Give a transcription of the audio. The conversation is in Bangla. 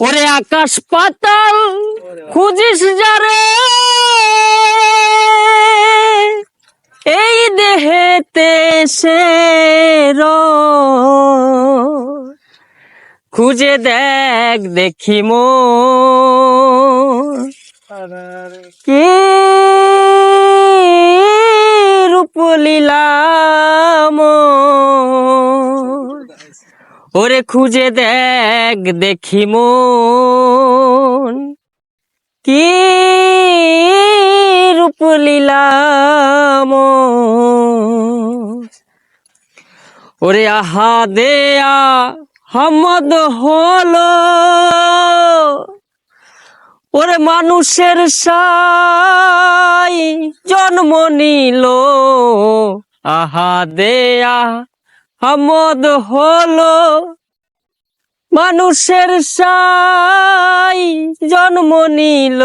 ওরে আকাশ পাতাল খুঁজিস যারে, এই দেহেতে সে খুঁজে দেখ দেখি মন কি রূপ লীলাম, ওরে খুঁজে দেখ দেখি মন কি রূপ লীলাম, ওরে আহা দেয়া হামদ হলো, ওরে মানুষের সাই জন্ম নিল, আহা দেয়া হামদ হলো, মানুষের সাই জন্ম নিল।